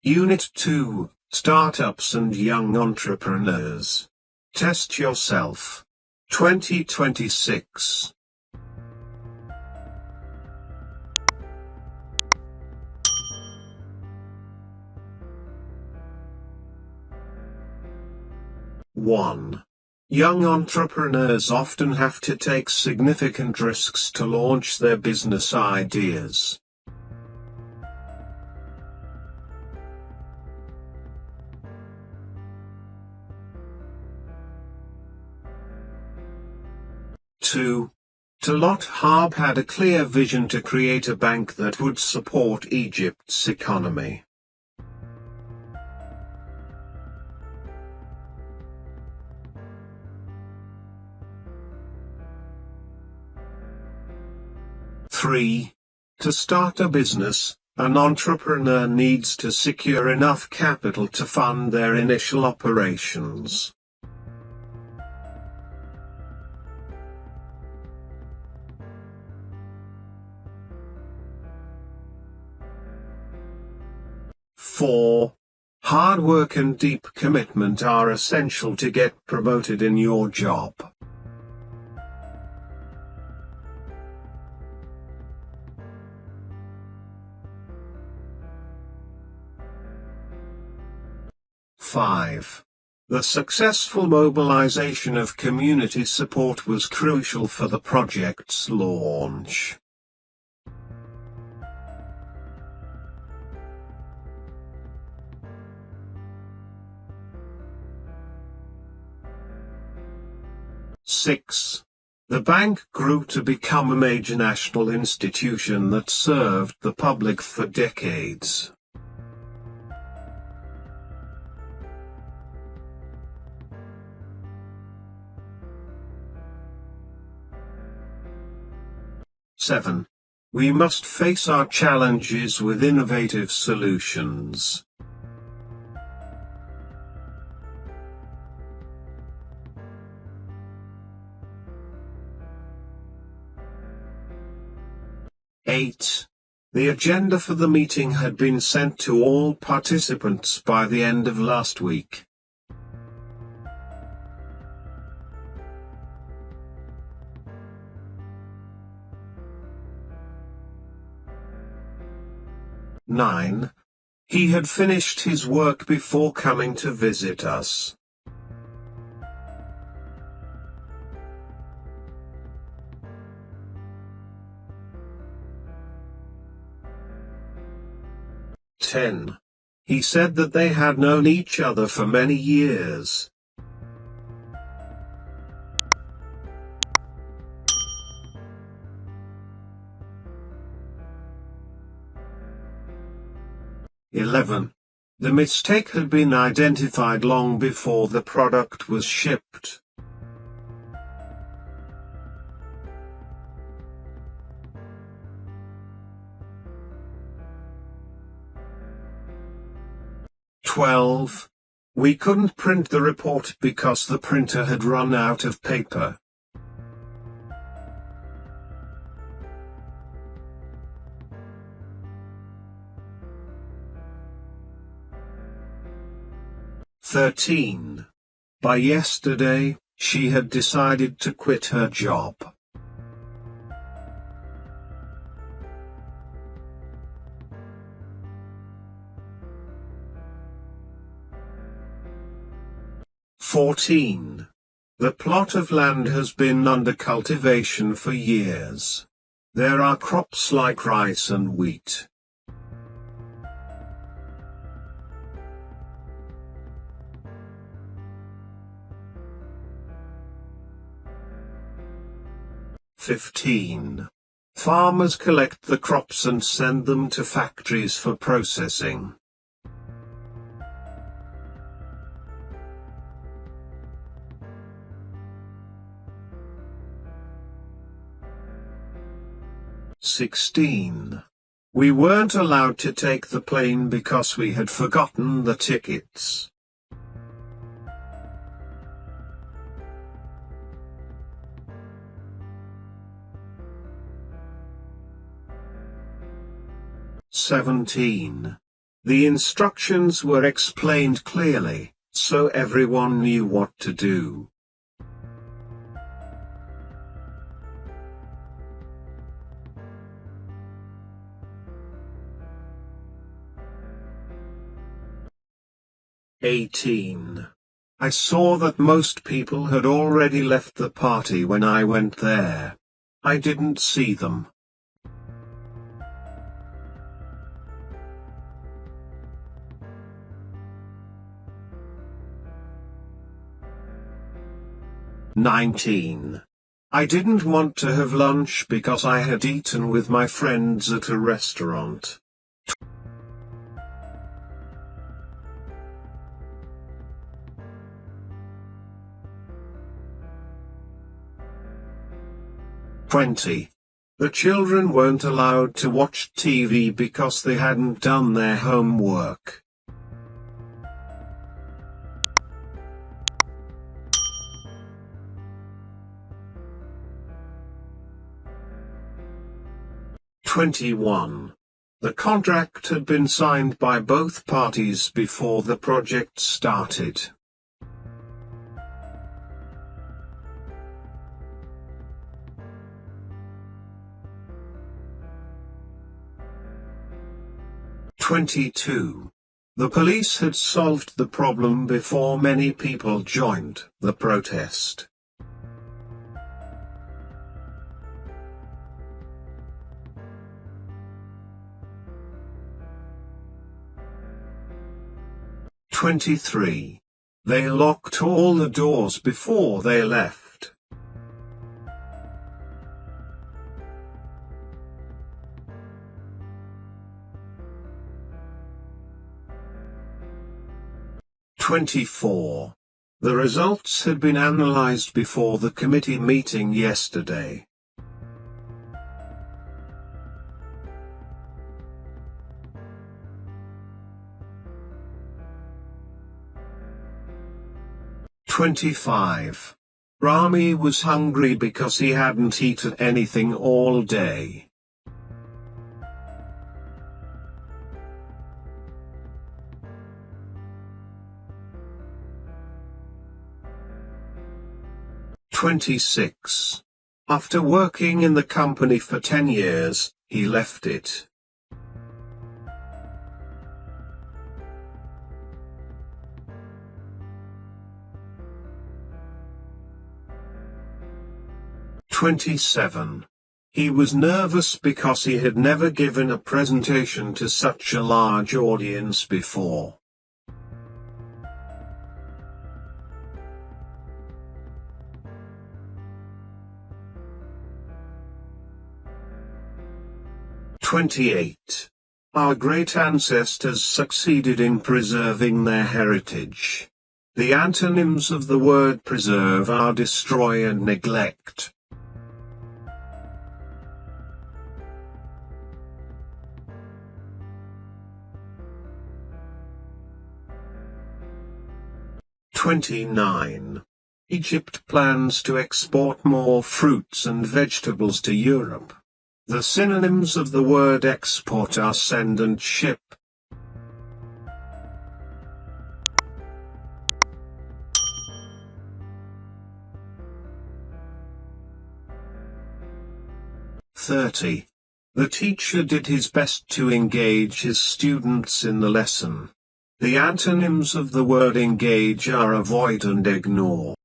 Unit 2, Startups and Young Entrepreneurs. Test Yourself. 2026. One. Young entrepreneurs often have to take significant risks to launch their business ideas. Two. Talat Harb had a clear vision to create a bank that would support Egypt's economy. Three. To start a business, an entrepreneur needs to secure enough capital to fund their initial operations. Four. Hard work and deep commitment are essential to get promoted in your job. Five. The successful mobilization of community support was crucial for the project's launch. Six. The bank grew to become a major national institution that served the public for decades. Seven. We must face our challenges with innovative solutions. Eight. The agenda for the meeting had been sent to all participants by the end of last week. Nine. He had finished his work before coming to visit us. Ten. He said that they had known each other for many years. (11) The mistake had been identified long before the product was shipped. (12) We couldn't print the report because the printer had run out of paper. (13) By yesterday, she had decided to quit her job. (14) The plot of land has been under cultivation for years. There are crops like rice and wheat. (15) Farmers collect the crops and send them to factories for processing. (16) We weren't allowed to take the plane because we had forgotten the tickets. (17) The instructions were explained clearly, so everyone knew what to do. I saw that most people had already left the party when I went there. I didn't see them. I didn't want to have lunch because I had eaten with my friends at a restaurant. The children weren't allowed to watch TV because they hadn't done their homework. The contract had been signed by both parties before the project started. The police had solved the problem before many people joined the protest. They locked all the doors before they left. The results had been analyzed before the committee meeting yesterday. Rami was hungry because he hadn't eaten anything all day. After working in the company for 10 years, he left it. He was nervous because he had never given a presentation to such a large audience before. Our great ancestors succeeded in preserving their heritage. The antonyms of the word preserve are destroy and neglect. Egypt plans to export more fruits and vegetables to Europe. The synonyms of the word export are send and ship. The teacher did his best to engage his students in the lesson. The antonyms of the word engage are avoid and ignore.